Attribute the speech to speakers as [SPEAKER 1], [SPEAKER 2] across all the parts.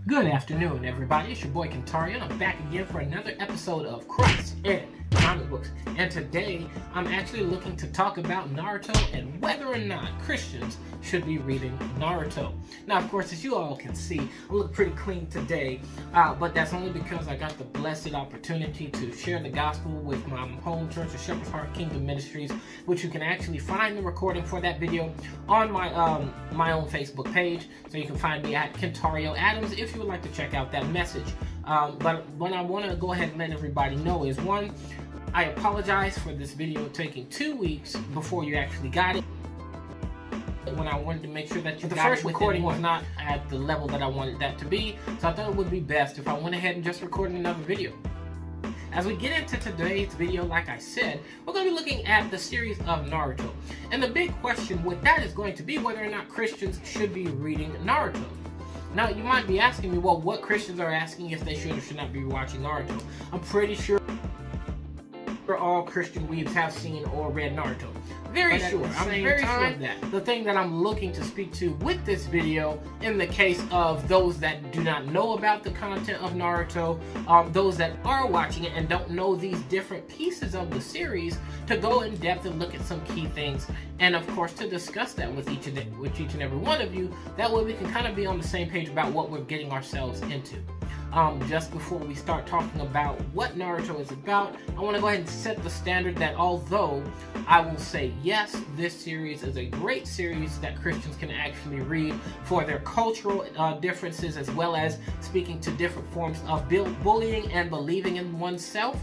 [SPEAKER 1] Good afternoon, everybody. It's your boy Kentari, and I'm back again for another episode of Christ and Comic Books. And today, I'm actually looking to talk about Naruto and whether or not Christians should be reading Naruto. Now, of course, as you all can see, I look pretty clean today, but that's only because I got the blessed opportunity to share the gospel with my home church of Shepherd's Heart Kingdom Ministries, which you can actually find the recording for that video on my own Facebook page. So you can find me at Kentario Adams if you would like to check out that message. But what I want to go ahead and let everybody know is, one, I apologize for this video taking 2 weeks before you actually got it. When I wanted to make sure that you got it. The first recording was not at the level that I wanted that to be, so I thought it would be best if I went ahead and just recorded another video. As we get into today's video, like I said, we're going to be looking at the series of Naruto. And the big question with that is going to be whether or not Christians should be reading Naruto. Now, you might be asking me, well, what Christians are asking if they should or should not be watching Naruto. I'm pretty sure all Christian weebs have seen or read Naruto. Very sure. I'm very sure of that. The thing that I'm looking to speak to with this video, in the case of those that do not know about the content of Naruto, those that are watching it and don't know these different pieces of the series, to go in depth and look at some key things, and of course to discuss that with each and every one of you. That way we can kind of be on the same page about what we're getting ourselves into. Just before we start talking about what Naruto is about, I want to go ahead and set the standard that although I will say yes, this series is a great series that Christians can actually read for their cultural differences, as well as speaking to different forms of bullying and believing in oneself.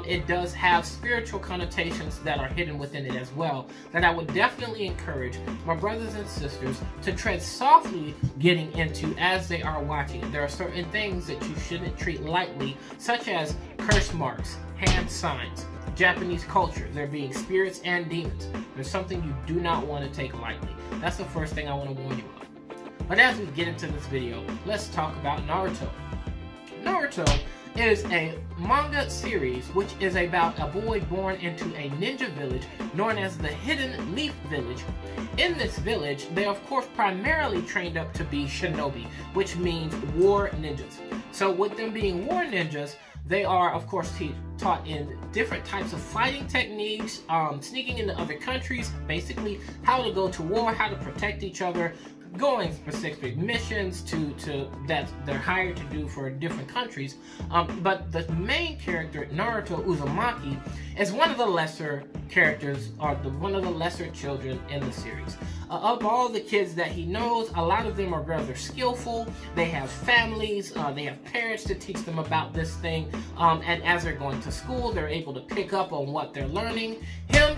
[SPEAKER 1] It does have spiritual connotations that are hidden within it as well, that I would definitely encourage my brothers and sisters to tread softly getting into as they are watching it. There are certain things that you shouldn't treat lightly, such as curse marks, hand signs, Japanese culture, there being spirits and demons. There's something you do not want to take lightly. That's the first thing I want to warn you of. But as we get into this video, let's talk about Naruto. Naruto is a manga series which is about a boy born into a ninja village known as the Hidden Leaf Village. In this village, they of course primarily trained up to be shinobi, which means war ninjas. So with them being war ninjas, they are of course taught in different types of fighting techniques, sneaking into other countries, basically how to go to war, how to protect each other, going specific missions that they're hired to do for different countries. But the main character, Naruto Uzumaki, is one of the lesser characters, or one of the lesser children in the series. Of all the kids that he knows, a lot of them are rather skillful. They have families, they have parents to teach them about this thing, and as they're going to school, they're able to pick up on what they're learning.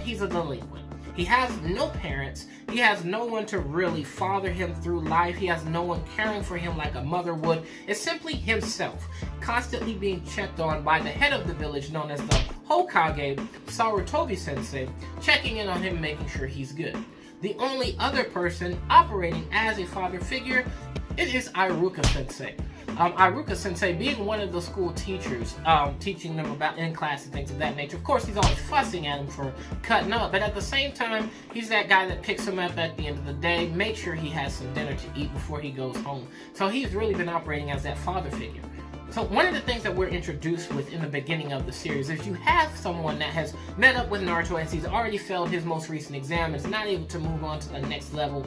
[SPEAKER 1] He's a delinquent. He has no parents. He has no one to really father him through life. He has no one caring for him like a mother would. It's simply himself, constantly being checked on by the head of the village known as the Hokage, Sarutobi Sensei, checking in on him, making sure he's good. The only other person operating as a father figure, it is Iruka Sensei. Iruka Sensei being one of the school teachers, teaching them about in class and things of that nature. Of course, he's always fussing at him for cutting up, but at the same time, he's that guy that picks him up at the end of the day, makes sure he has some dinner to eat before he goes home. So he's really been operating as that father figure. So one of the things that we're introduced with in the beginning of the series is you have someone that has met up with Naruto as he's already failed his most recent exam and is not able to move on to the next level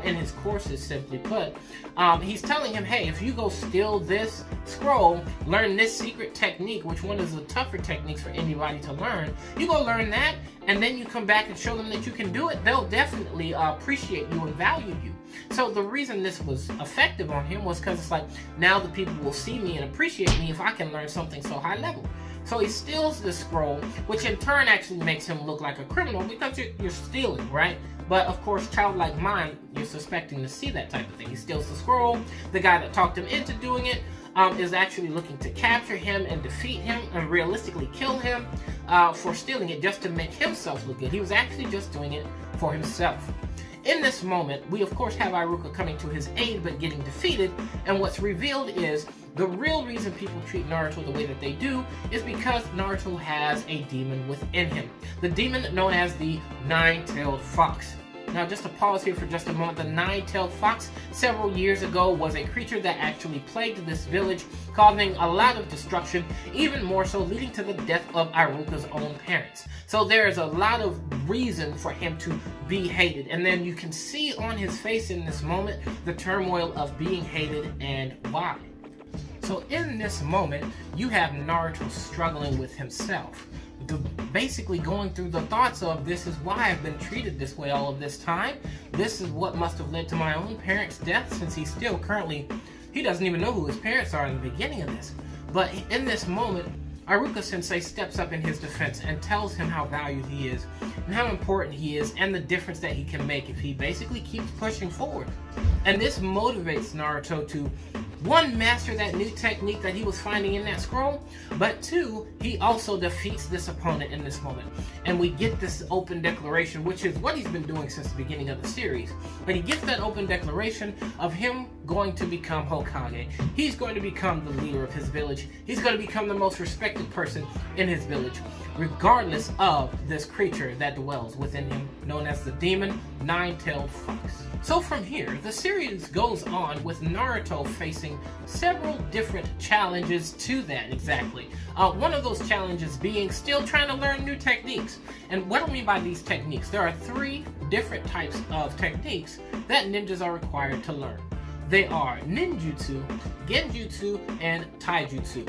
[SPEAKER 1] in his courses, simply put. He's telling him, hey, if you go steal this scroll, learn this secret technique, which one is the tougher techniques for anybody to learn, you go learn that, and then you come back and show them that you can do it, they'll definitely appreciate you and value you. So the reason this was effective on him was because it's like, now the people will see me and appreciate me if I can learn something so high level. So he steals the scroll, which in turn actually makes him look like a criminal because you're stealing, right? But of course, childlike mind, you're suspecting to see that type of thing. He steals the scroll. The guy that talked him into doing it is actually looking to capture him and defeat him and realistically kill him for stealing it just to make himself look good. He was actually just doing it for himself. In this moment, we of course have Iruka coming to his aid but getting defeated, and what's revealed is the real reason people treat Naruto the way that they do is because Naruto has a demon within him. The demon known as the Nine-Tailed Fox. Now, just to pause here for just a moment, the nine-tailed fox several years ago was a creature that actually plagued this village, causing a lot of destruction, even more so leading to the death of Iruka's own parents. So there is a lot of reason for him to be hated. And then you can see on his face in this moment the turmoil of being hated and why. So in this moment, you have Naruto struggling with himself. Basically going through the thoughts of, this is why I've been treated this way all of this time. This is what must have led to my own parents' death, since he's still currently, he doesn't even know who his parents are in the beginning of this. But in this moment, Iruka Sensei steps up in his defense and tells him how valued he is and how important he is and the difference that he can make if he basically keeps pushing forward. And this motivates Naruto to, one, master that new technique that he was finding in that scroll, but two, he also defeats this opponent in this moment. And we get this open declaration, which is what he's been doing since the beginning of the series. But he gets that open declaration of him going to become Hokage. He's going to become the leader of his village. He's going to become the most respected person in his village, regardless of this creature that dwells within him, known as the demon Nine-Tailed Fox. So from here, the series goes on with Naruto facing several different challenges to that exactly. One of those challenges being still trying to learn new techniques. And what I mean by these techniques, there are 3 different types of techniques that ninjas are required to learn. They are ninjutsu, genjutsu, and taijutsu.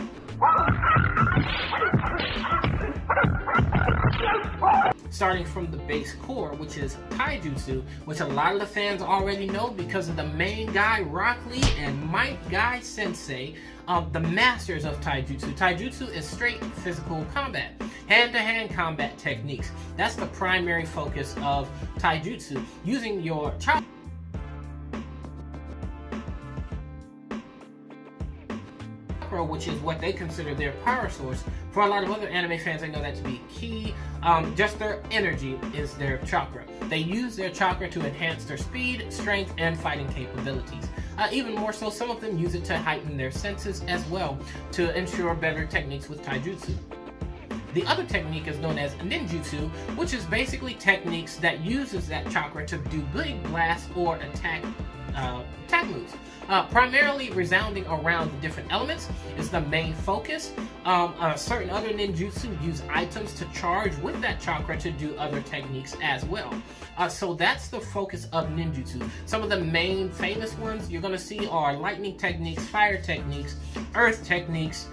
[SPEAKER 1] Starting from the base core, which is taijutsu, which a lot of the fans already know because of the main guy, Rock Lee, and Might Guy Sensei, the masters of taijutsu. Taijutsu is straight physical combat, hand-to-hand combat techniques. That's the primary focus of taijutsu, using your chakra, which is what they consider their power source. For a lot of other anime fans, they know that to be key. Just their energy is their chakra. They use their chakra to enhance their speed, strength, and fighting capabilities. Even more so, some of them use it to heighten their senses as well, to ensure better techniques with taijutsu. The other technique is known as ninjutsu, which is basically techniques that uses that chakra to do big blasts or attack moves. Primarily resounding around the different elements is the main focus. Certain other ninjutsu use items to charge with that chakra to do other techniques as well. So that's the focus of ninjutsu. Some of the main famous ones you're going to see are lightning techniques, fire techniques, earth techniques,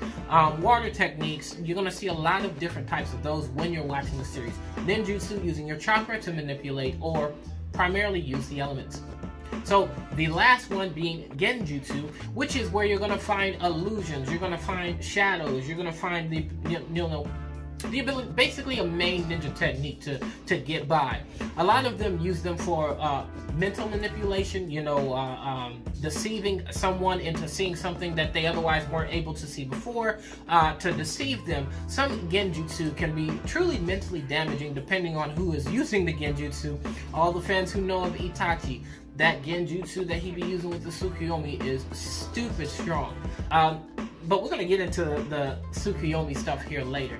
[SPEAKER 1] water techniques. You're going to see a lot of different types of those when you're watching the series. Ninjutsu, using your chakra to manipulate or primarily use the elements. So the last one being genjutsu, which is where you're going to find illusions, you're going to find shadows, you're going to find the ability, basically a main ninja technique to get by. A lot of them use them for mental manipulation, deceiving someone into seeing something that they otherwise weren't able to see before, to deceive them. Some genjutsu can be truly mentally damaging depending on who is using the genjutsu. All the fans who know of Itachi, that genjutsu that he be using with the Tsukuyomi is stupid strong. But we're going to get into the Tsukuyomi stuff here later.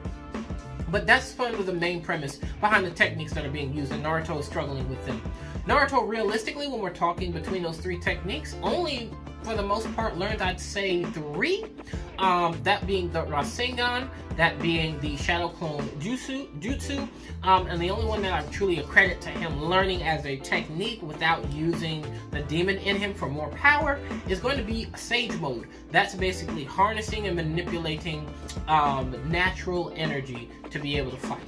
[SPEAKER 1] But that's kind of the main premise behind the techniques that are being used, and Naruto is struggling with them. Naruto, realistically, when we're talking between those 3 techniques, only for the most part learned, I'd say, 3. That being the Rasengan, that being the Shadow Clone Jutsu, and the only one that I truly accredit to him learning as a technique without using the demon in him for more power is going to be Sage Mode. That's basically harnessing and manipulating natural energy to be able to fight.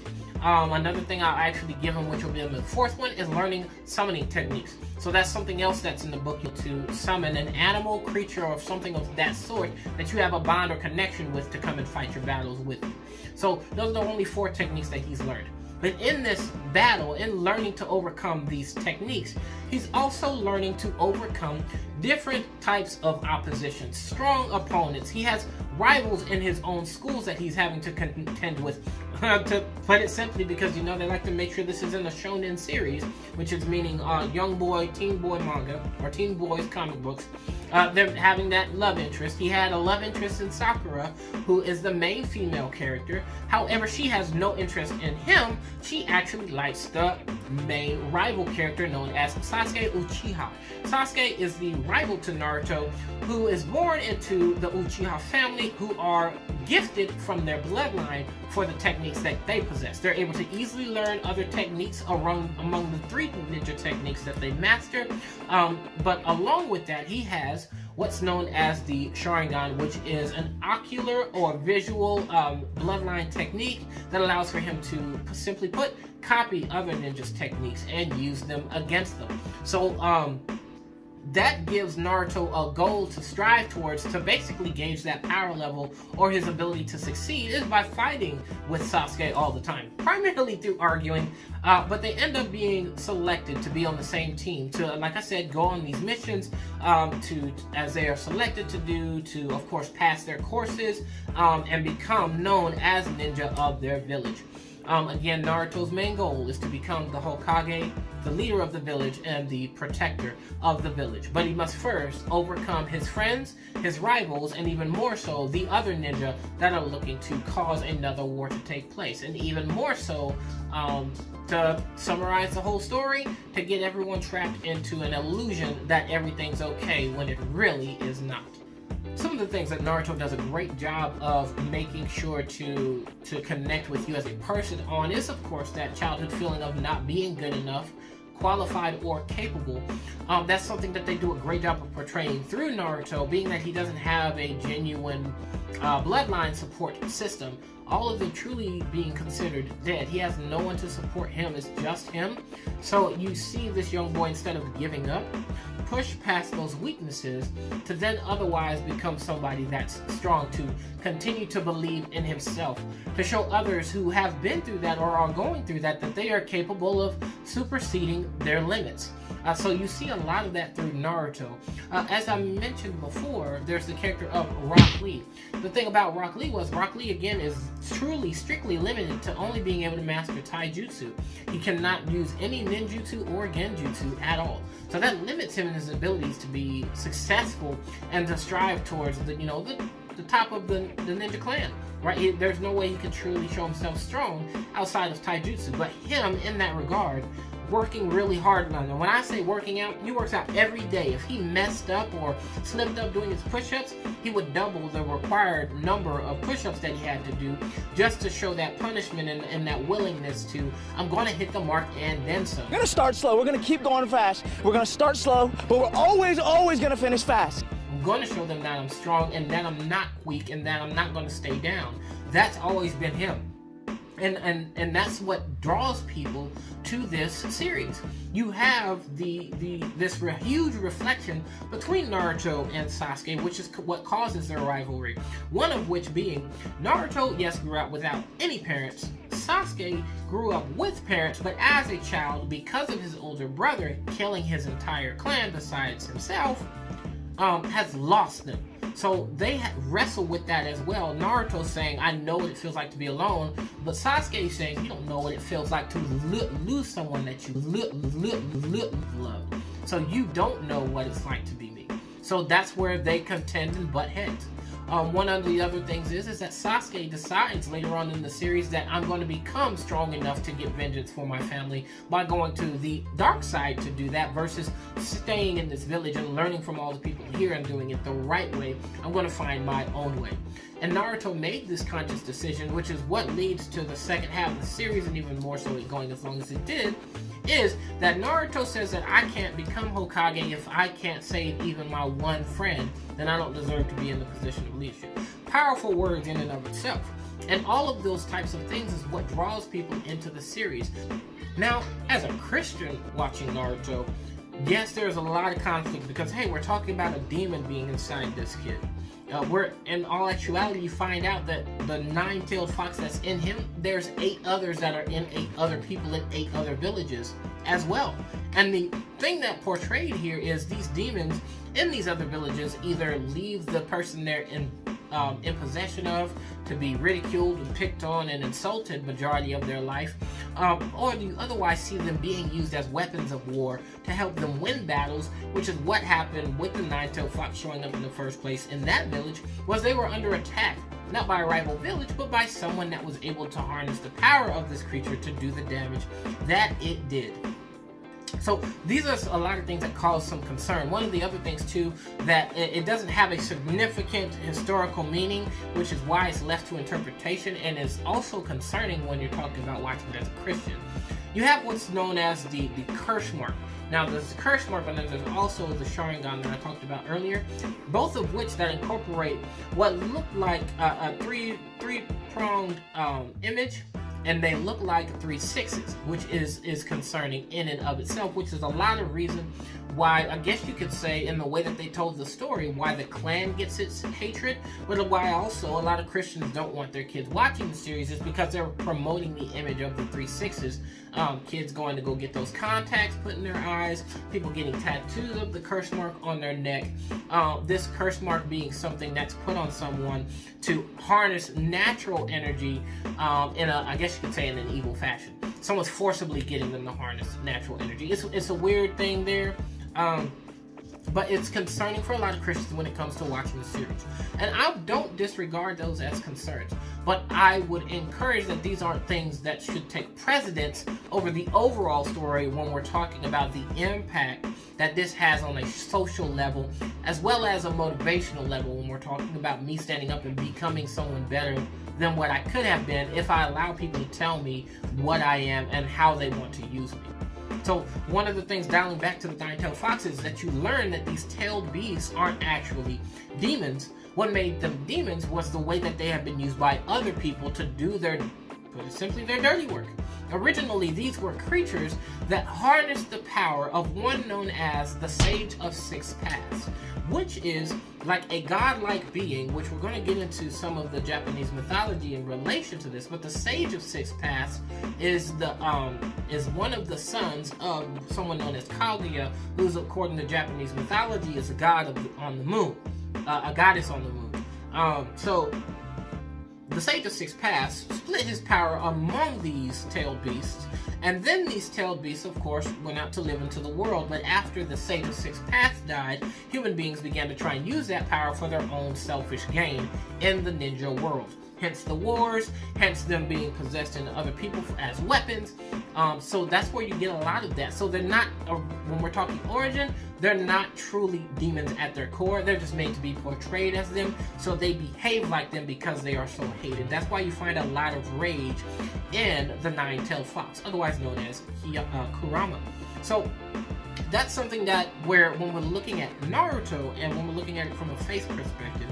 [SPEAKER 1] Another thing I'll actually give him, which will be the 4th one, is learning summoning techniques. So that's something else that's in the book, to summon an animal, creature, or something of that sort that you have a bond or connection with to come and fight your battles with you. So those are the only 4 techniques that he's learned. But in this battle, in learning to overcome these techniques, he's also learning to overcome different types of opposition, strong opponents. He has rivals in his own schools that he's having to contend with. To put it simply, because you know they like to make sure this is in a shonen series, which is meaning young boy, teen boy manga, or teen boys comic books. They're having that love interest. He had a love interest in Sakura, who is the main female character. However, she has no interest in him. She actually likes the main rival character known as Sasuke Uchiha. Sasuke is the rival to Naruto, who is born into the Uchiha family, who are gifted from their bloodline for the techniques that they possess. They're able to easily learn other techniques among the 3 ninja techniques that they master. But along with that, he has what's known as the Sharingan, which is an ocular or visual bloodline technique that allows for him to, simply put, copy other ninjas' techniques and use them against them. So that gives Naruto a goal to strive towards, to basically gauge that power level or his ability to succeed, is by fighting with Sasuke all the time, primarily through arguing, but they end up being selected to be on the same team, to, like I said, go on these missions, as they are selected to do, to of course pass their courses, and become known as ninja of their village. Again, Naruto's main goal is to become the Hokage, the leader of the village, and the protector of the village. But he must first overcome his friends, his rivals, and even more so, the other ninja that are looking to cause another war to take place. And even more so, to summarize the whole story, to get everyone trapped into an illusion that everything's okay when it really is not. Some of the things that Naruto does a great job of making sure to connect with you as a person on is, of course, that childhood feeling of not being good enough, qualified, or capable. That's something that they do a great job of portraying through Naruto, being that he doesn't have a genuine bloodline support system. All of them truly being considered dead. He has no one to support him. It's just him. So you see this young boy, instead of giving up, push past those weaknesses to then otherwise become somebody that's strong, to continue to believe in himself, to show others who have been through that or are going through that they are capable of superseding their limits. So you see a lot of that through Naruto. As I mentioned before, there's the character of Rock Lee. The thing about Rock Lee was, Rock Lee again is truly, strictly limited to only being able to master Taijutsu. He cannot use any ninjutsu or genjutsu at all. So that limits him in his abilities to be successful and to strive towards the top of the ninja clan. Right? There's no way he can truly show himself strong outside of Taijutsu. But him, in that regard, working really hard on it. When I say working out, he works out every day. If he messed up or slipped up doing his push-ups, he would double the required number of push-ups that he had to do, just to show that punishment and that willingness to, I'm going to hit the mark and then some.
[SPEAKER 2] We're going to start slow. We're going to keep going fast. We're going to start slow, but we're always going to finish fast.
[SPEAKER 1] I'm going to show them that I'm strong and that I'm not weak and that I'm not going to stay down. That's always been him. And that's what draws people to this series. You have this huge reflection between Naruto and Sasuke, which is what causes their rivalry. One of which being, Naruto, yes, grew up without any parents. Sasuke grew up with parents, but as a child, because of his older brother killing his entire clan besides himself, has lost them. So they wrestle with that as well. Naruto saying, I know what it feels like to be alone, but Sasuke saying, you don't know what it feels like to lose someone that you love. So you don't know what it's like to be me. So that's where they contend and butt heads. One of the other things is that Sasuke decides later on in the series that I'm going to become strong enough to get vengeance for my family by going to the dark side to do that, versus staying in this village and learning from all the people here and doing it the right way. I'm going to find my own way. And Naruto made this conscious decision, which is what leads to the second half of the series, and even more so it going as long as it did, is that Naruto says that I can't become Hokage if I can't save even my one friend, then I don't deserve to be in the position of leadership. Powerful words in and of itself. And all of those types of things is what draws people into the series. Now, as a Christian watching Naruto, yes, there's a lot of conflict because, hey, we're talking about a demon being inside this kid. Where in all actuality, you find out that the nine-tailed fox that's in him, there's 8 others that are in 8 other people in 8 other villages as well. And the thing that portrayed here is these demons in these other villages either leave the person they're in possession of to be ridiculed and picked on and insulted majority of their life, or you otherwise see them being used as weapons of war to help them win battles, which is what happened with the nine-tailed fox showing up in the first place in that village. Was they were under attack, not by a rival village, but by someone that was able to harness the power of this creature to do the damage that it did. So these are a lot of things that cause some concern. One of the other things too, that it doesn't have a significant historical meaning, which is why it's left to interpretation, and is also concerning when you're talking about watching it as a Christian. You have what's known as the curse mark. Now there's the curse mark, but then there's also the Sharingan that I talked about earlier, both of which that incorporate what look like a three-pronged image. And they look like 3 sixes, which is concerning in and of itself, which is a lot of reason why, I guess you could say, in the way that they told the story, why the clan gets its hatred, but why also a lot of Christians don't want their kids watching the series is because they're promoting the image of the 3 sixes. Kids going to go get those contacts put in their eyes, people getting tattoos of the curse mark on their neck, this curse mark being something that's put on someone to harness natural energy in a, I guess you could say, in an evil fashion. Someone's forcibly getting them to harness natural energy. It's a weird thing there. But it's concerning for a lot of Christians when it comes to watching the series. And I don't disregard those as concerns, but I would encourage that these aren't things that should take precedence over the overall story when we're talking about the impact that this has on a social level, as well as a motivational level when we're talking about me standing up and becoming someone better than what I could have been if I allow people to tell me what I am and how they want to use me. So one of the things, dialing back to the nine-tailed fox, is that you learn that these tailed beasts aren't actually demons. What made them demons was the way that they have been used by other people to do their, put it simply, their dirty work. Originally, these were creatures that harnessed the power of one known as the Sage of Six Paths, which is like a godlike being, which we're going to get into some of the Japanese mythology in relation to this. But the Sage of Six Paths is the is one of the sons of someone known as Kaguya, who's, according to Japanese mythology, is a god on the moon, a goddess on the moon. So the Sage of Six Paths split his power among these tailed beasts, and then these tailed beasts, of course, went out to live into the world. But after the Sage of Six Paths died, human beings began to try and use that power for their own selfish gain in the ninja world. Hence the wars, hence them being possessed into other people as weapons. So that's where you get a lot of that. So they're not, when we're talking origin, they're not truly demons at their core. They're just made to be portrayed as them, so they behave like them because they are so hated. That's why you find a lot of rage in the nine-tailed fox, otherwise known as Kurama. So that's something that, where when we're looking at Naruto and when we're looking at it from a faith perspective,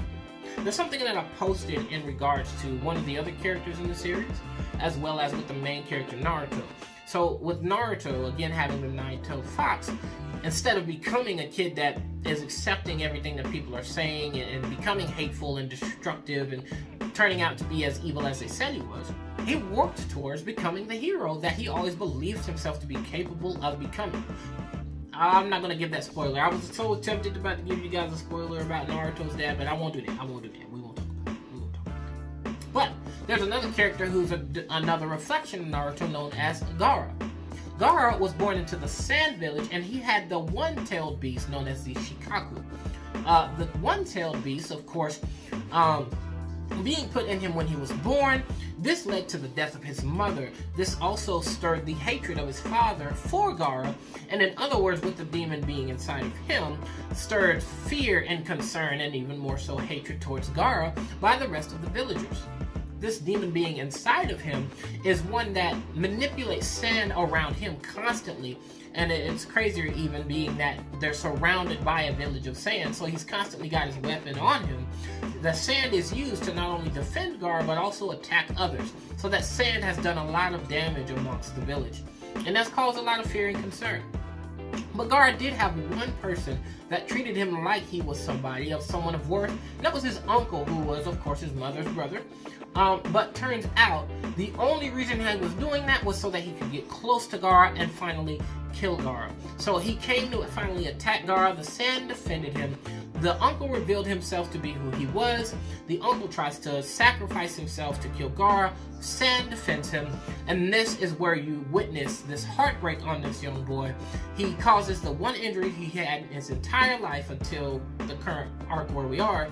[SPEAKER 1] there's something that I posted in regards to one of the other characters in the series, as well as with the main character Naruto. So with Naruto, again, having the nine-tailed fox, instead of becoming a kid that is accepting everything that people are saying and becoming hateful and destructive and turning out to be as evil as they said he was, he worked towards becoming the hero that he always believed himself to be capable of becoming. I'm not going to give that spoiler. I was so tempted about to give you guys a spoiler about Naruto's dad, but I won't do that. I won't do that. We won't talk about it. We won't talk about it. But there's another character who's another reflection of Naruto, known as Gaara. Gaara was born into the Sand Village, and he had the one-tailed beast known as the Shikaku. The one-tailed beast, of course, being put in him when he was born, this led to the death of his mother. This also stirred the hatred of his father for Gaara, and in other words, with the demon being inside of him, stirred fear and concern, and even more so hatred towards Gaara by the rest of the villagers. This demon being inside of him is one that manipulates sand around him constantly, and it's crazier even being that they're surrounded by a village of sand, so he's constantly got his weapon on him. The sand is used to not only defend Gaara, but also attack others, so that sand has done a lot of damage amongst the village, and that's caused a lot of fear and concern. But Gaara did have one person that treated him like he was somebody, of someone of worth. And that was his uncle, who was, of course, his mother's brother. But turns out the only reason he was doing that was so that he could get close to Gaara and finally kill Gaara. So he came to finally attack Gaara. The sand defended him. The uncle revealed himself to be who he was. The uncle tries to sacrifice himself to kill Gaara. Sand defends him. And this is where you witness this heartbreak on this young boy. He causes the one injury he had in his entire life until the current arc where we are.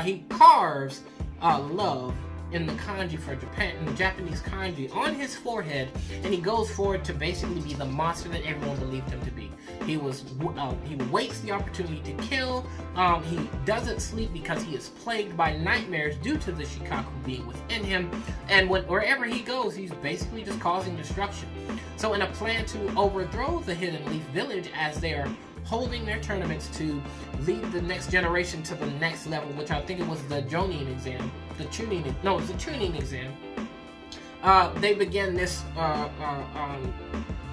[SPEAKER 1] He carves love in the kanji for Japan, in the Japanese kanji, on his forehead, and he goes forward to basically be the monster that everyone believed him to be. He waits the opportunity to kill. He doesn't sleep because he is plagued by nightmares due to the Shikaku being within him. And wherever he goes, he's basically just causing destruction. So in a plan to overthrow the Hidden Leaf Village, as they are holding their tournaments to lead the next generation to the next level, which I think it was the Jonin exam, the Chunin exam. They began this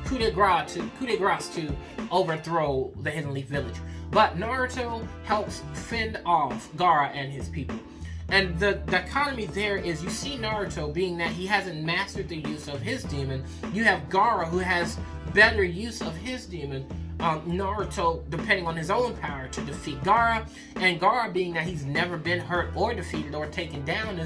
[SPEAKER 1] coup de grace to overthrow the Hidden Leaf Village. But Naruto helps fend off Gaara and his people. And the dichotomy there is, you see Naruto being that he hasn't mastered the use of his demon. You have Gaara, who has better use of his demon. Naruto depending on his own power to defeat Gaara, and Gaara, being that he's never been hurt or defeated or taken down,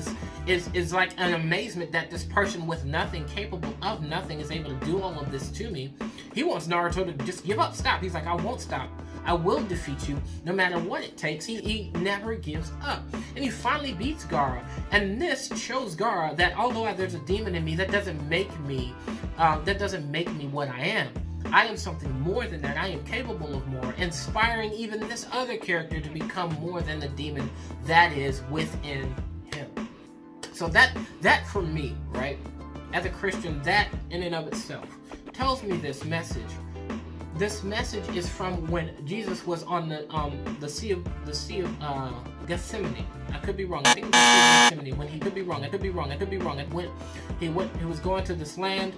[SPEAKER 1] is like an amazement that this person with nothing, capable of nothing, is able to do all of this to me. He wants Naruto to just give up, stop. He's like, I won't stop. I will defeat you no matter what it takes. He never gives up. And he finally beats Gaara. And this shows Gaara that although there's a demon in me, that doesn't make me what I am. I am something more than that. I am capable of more, inspiring even this other character to become more than the demon that is within him. So that for me, right, as a Christian, that in and of itself tells me this message. This message is from when Jesus was on the Sea of Gethsemane. I could be wrong. I think it was the Sea of Gethsemane. When he could be wrong. I could be wrong. I could be wrong. He was going to this land,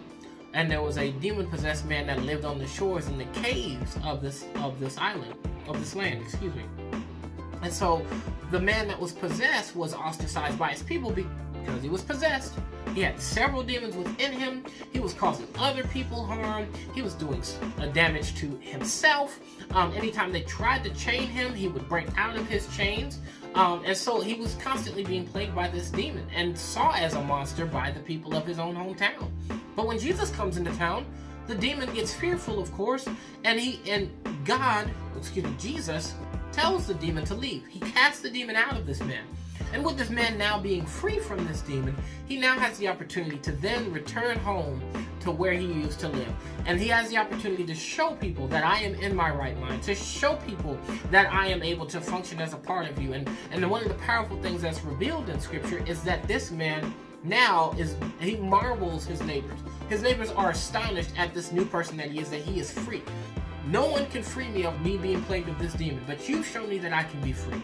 [SPEAKER 1] and there was a demon-possessed man that lived on the shores in the caves of this land. Excuse me. And so the man that was possessed was ostracized by his people because he was possessed. He had several demons within him. He was causing other people harm. He was doing damage to himself. Anytime they tried to chain him, he would break out of his chains. And so he was constantly being plagued by this demon and saw as a monster by the people of his own hometown. But when Jesus comes into town, the demon gets fearful, of course, and Jesus tells the demon to leave. He casts the demon out of this man. And with this man now being free from this demon, he now has the opportunity to then return home to where he used to live. And he has the opportunity to show people that I am in my right mind, to show people that I am able to function as a part of you. And one of the powerful things that's revealed in Scripture is that this man now he marvels his neighbors. His neighbors are astonished at this new person that he is free. No one can free me of me being plagued with this demon, but you've shown me that I can be free.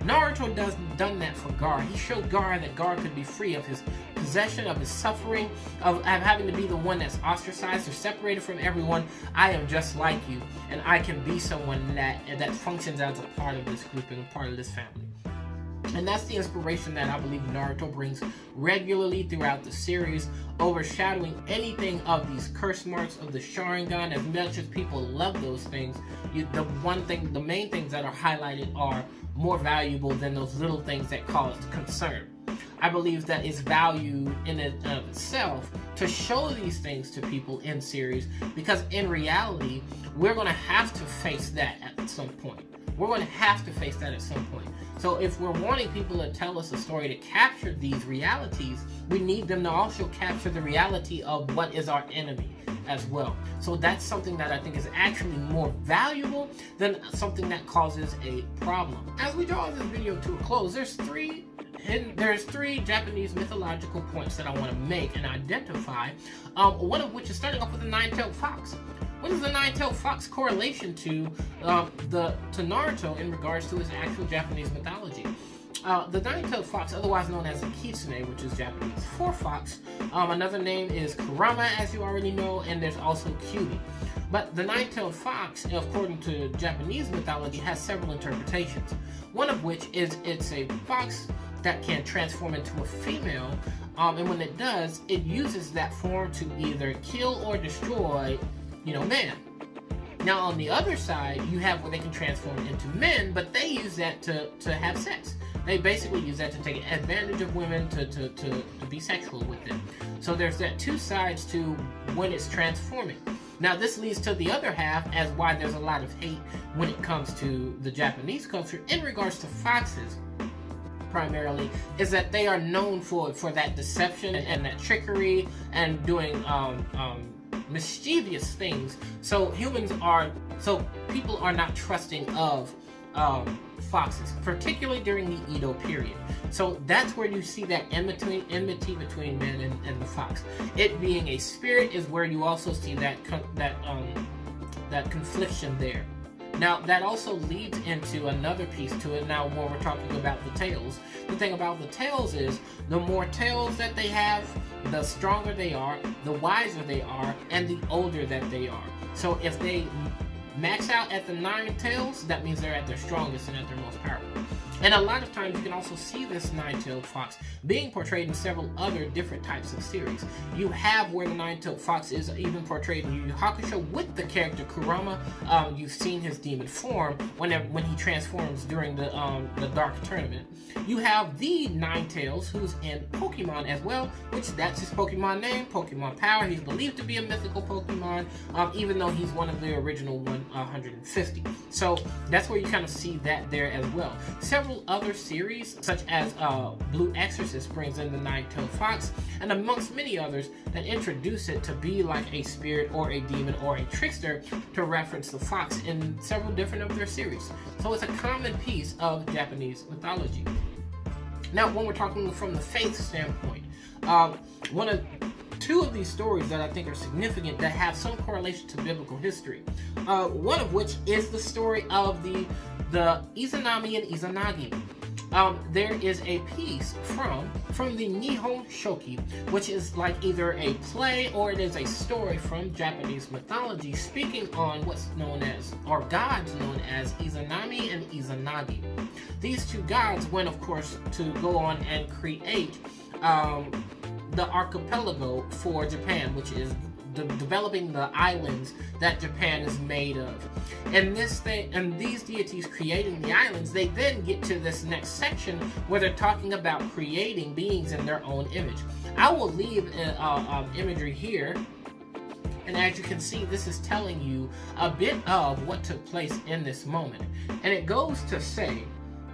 [SPEAKER 1] Naruto done that for Gaara. He showed Gaara that Gaara could be free of his possession, of his suffering, of having to be the one that's ostracized or separated from everyone. I am just like you, and I can be someone that functions as a part of this group and a part of this family. And that's the inspiration that I believe Naruto brings regularly throughout the series, overshadowing anything of these curse marks of the Sharingan. As much as people love those things, the main things that are highlighted are more valuable than those little things that caused concern. I believe that it's value in and of itself to show these things to people in series, because in reality, we're going to have to face that at some point. We're going to have to face that at some point. So if we're wanting people to tell us a story to capture these realities, we need them to also capture the reality of what is our enemy as well. So that's something that I think is actually more valuable than something that causes a problem. As we draw this video to a close, there's three Japanese mythological points that I want to make and identify, one of which is starting off with the nine-tailed fox. What is the nine-tailed fox correlation to Naruto in regards to his actual Japanese mythology? The nine-tailed fox, otherwise known as a kitsune, which is Japanese for fox. Another name is Kurama, as you already know, and there's also Kyubi. But the nine-tailed fox, according to Japanese mythology, has several interpretations. One of which is it's a fox that can transform into a female, and when it does, it uses that form to either kill or destroy, man. Now, on the other side, you have where they can transform into men, but they use that to have sex. They basically use that to take advantage of women, to be sexual with them. So there's that two sides to when it's transforming. Now, this leads to the other half as why there's a lot of hate when it comes to the Japanese culture in regards to foxes, primarily, is that they are known for that deception and that trickery and doing mischievous things. So people are not trusting of foxes, particularly during the Edo period. So that's where you see that enmity between man and the fox. It being a spirit is where you also see that confliction there. Now, that also leads into another piece to it. Now, when we're talking about the tails, the thing about the tails is the more tails that they have, the stronger they are, the wiser they are, and the older that they are. So if they max out at the 9 tails, that means they're at their strongest and at their most powerful. And a lot of times you can also see this nine-tailed fox being portrayed in several other different types of series. You have where the nine-tailed fox is even portrayed in Yu Yu Hakusho with the character Kurama. You've seen his demon form when he transforms during the Dark Tournament. You have the Ninetales, who's in Pokemon as well, which that's his Pokemon name, Pokemon Power. He's believed to be a mythical Pokemon, even though he's one of the original 150. So that's where you kind of see that there as well. Several other series, such as Blue Exorcist, brings in the nine-tailed fox, and amongst many others that introduce it to be like a spirit or a demon or a trickster to reference the fox in several different of their series. So it's a common piece of Japanese mythology. Now, when we're talking from the faith standpoint, two of these stories that I think are significant that have some correlation to biblical history. One of which is the story of the Izanami and Izanagi. There is a piece from the Nihon Shoki, which is like either a play or it is a story from Japanese mythology speaking on what's known as, or gods known as, Izanami and Izanagi. These two gods went, of course, to go on and create the archipelago for Japan, which is developing the islands that Japan is made of. And these deities creating the islands, they then get to this next section where they're talking about creating beings in their own image. I will leave imagery here, and as you can see, this is telling you a bit of what took place in this moment. And it goes to say,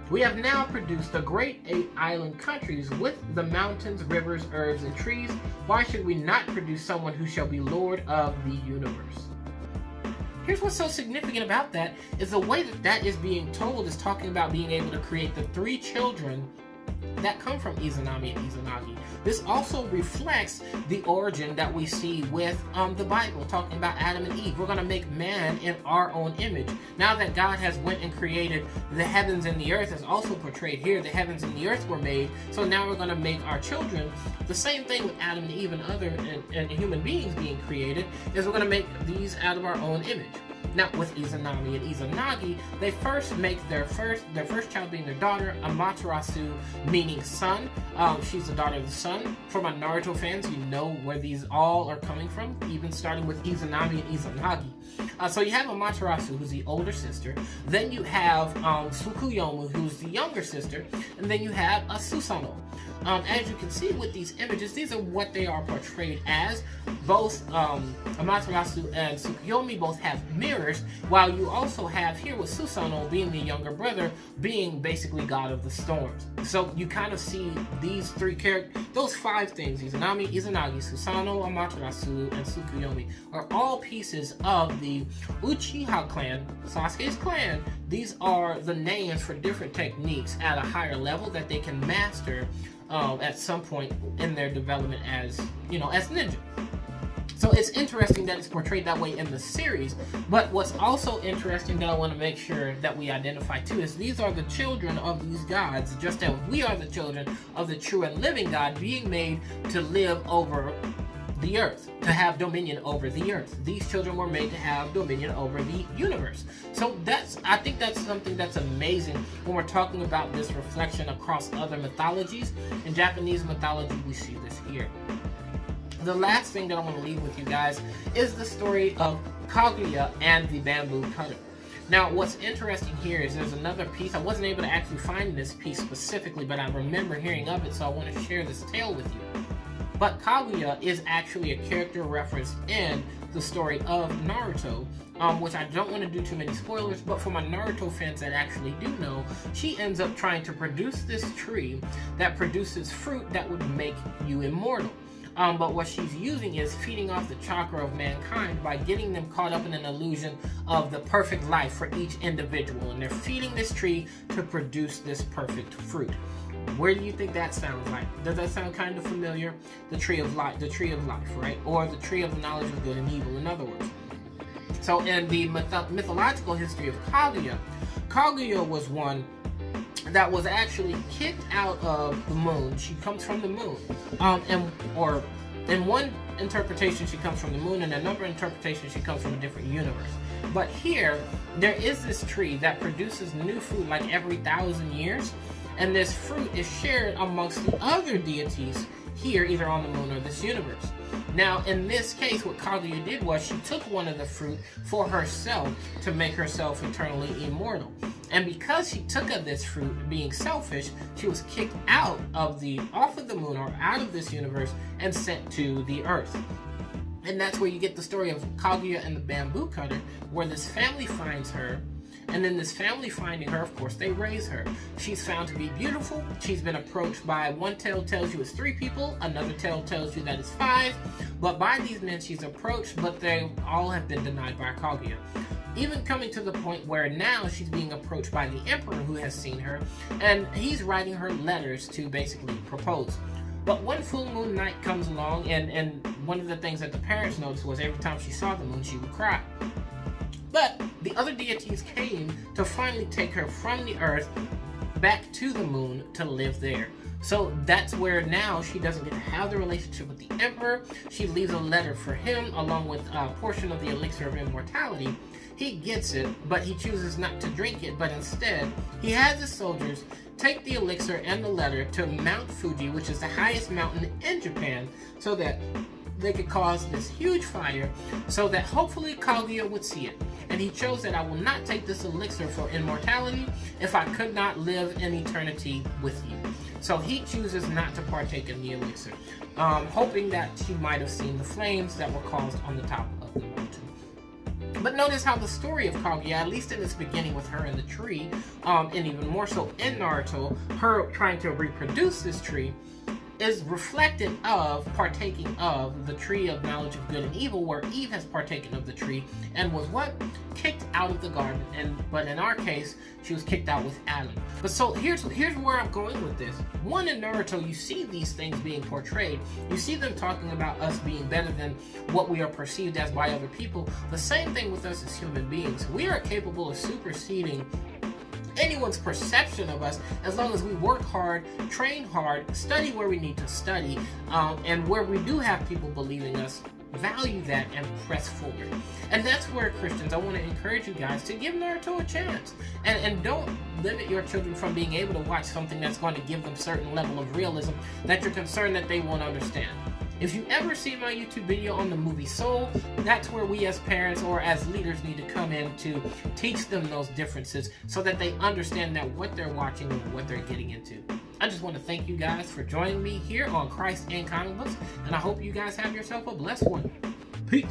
[SPEAKER 1] we have now produced the great 8 island countries with the mountains, rivers, herbs, and trees. Why should we not produce someone who shall be Lord of the universe? Here's what's so significant about that, is the way that is being told is talking about being able to create the 3 children that come from Izanami and Izanagi. This also reflects the origin that we see with the Bible, talking about Adam and Eve. We're going to make man in our own image. Now that God has went and created the heavens and the earth, as also portrayed here, the heavens and the earth were made, so now we're going to make our children. The same thing with Adam and Eve and other and human beings being created, is we're going to make these out of our own image. Now, with Izanami and Izanagi, they first make their first child being their daughter, Amaterasu, meaning sun. She's the daughter of the sun. For my Naruto fans, you know where these all are coming from, even starting with Izanami and Izanagi. So you have Amaterasu, who's the older sister. Then you have Tsukuyomi, who's the younger sister. And then you have Susanoo. As you can see with these images, these are what they are portrayed as. Both Amaterasu and Tsukuyomi both have mirrors, while you also have here with Susanoo being the younger brother, being basically god of the storms. So you kind of see these 3 characters, those 5 things, Izanami, Izanagi, Susanoo, Amaterasu, and Tsukuyomi, are all pieces of the Uchiha clan, Sasuke's clan. These are the names for different techniques at a higher level that they can master at some point in their development as, as ninja. So it's interesting that it's portrayed that way in the series, but what's also interesting that I want to make sure that we identify too is these are the children of these gods, just as we are the children of the true and living God, being made to live over the earth, to have dominion over the earth. These children were made to have dominion over the universe. So I think that's something that's amazing when we're talking about this reflection across other mythologies. In Japanese mythology, we see this here. The last thing that I want to leave with you guys is the story of Kaguya and the bamboo cutter. Now, what's interesting here is there's another piece. I wasn't able to actually find this piece specifically, but I remember hearing of it, so I want to share this tale with you. But Kaguya is actually a character referenced in the story of Naruto, which I don't want to do too many spoilers, but for my Naruto fans that actually do know, she ends up trying to produce this tree that produces fruit that would make you immortal. But what she's using is feeding off the chakra of mankind by getting them caught up in an illusion of the perfect life for each individual. And they're feeding this tree to produce this perfect fruit. Where do you think that sounds like? Does that sound kind of familiar? The tree of life, right? Or the tree of the knowledge of good and evil, in other words. So in the mythological history of Kaguya, Kaguya was one that was actually kicked out of the moon. She comes from the moon. Or in one interpretation, she comes from the moon, and another interpretation, she comes from a different universe. But here, there is this tree that produces new fruit like every 1,000 years, and this fruit is shared amongst the other deities here, either on the moon or this universe. Now, in this case, what Kaguya did was she took one of the fruit for herself to make herself eternally immortal. And because she took of this fruit, being selfish, she was kicked off of the moon or out of this universe and sent to the earth. And that's where you get the story of Kaguya and the bamboo cutter, where this family finds her. And then this family finding her, of course, they raise her. She's found to be beautiful. She's been approached by, one tale tells you it's 3 people, another tale tells you that it's 5. But by these men she's approached, but they all have been denied by Kaguya. Even coming to the point where now she's being approached by the emperor who has seen her, and he's writing her letters to basically propose. But one full moon night comes along, and one of the things that the parents noticed was every time she saw the moon, she would cry. But the other deities came to finally take her from the earth back to the moon to live there. So that's where now she doesn't get to have the relationship with the emperor. She leaves a letter for him along with a portion of the elixir of immortality. He gets it, but he chooses not to drink it, but instead he has his soldiers take the elixir and the letter to Mount Fuji, which is the highest mountain in Japan, so that they could cause this huge fire so that hopefully Kaguya would see it. And he chose that I will not take this elixir for immortality if I could not live in eternity with you. So he chooses not to partake in the elixir, hoping that she might have seen the flames that were caused on the top of the mountain. But notice how the story of Kaguya, at least in its beginning with her and the tree, and even more so in Naruto, her trying to reproduce this tree, is reflected of partaking of the tree of knowledge of good and evil, where Eve has partaken of the tree and was what? Kicked out of the garden. But in our case, she was kicked out with Adam. But so here's where I'm going with this. One, in Naruto, you see these things being portrayed. You see them talking about us being better than what we are perceived as by other people. The same thing with us as human beings. We are capable of superseding anyone's perception of us as long as we work hard, train hard, study where we need to study, and where we do have people believing us, value that and press forward. And that's where, Christians, I want to encourage you guys to give Naruto a chance, and don't limit your children from being able to watch something that's going to give them certain level of realism that you're concerned that they won't understand. If you ever see my YouTube video on the movie Soul, that's where we as parents or as leaders need to come in to teach them those differences so that they understand that what they're watching and what they're getting into. I just want to thank you guys for joining me here on Christ and Comic Books, and I hope you guys have yourself a blessed one. Peace.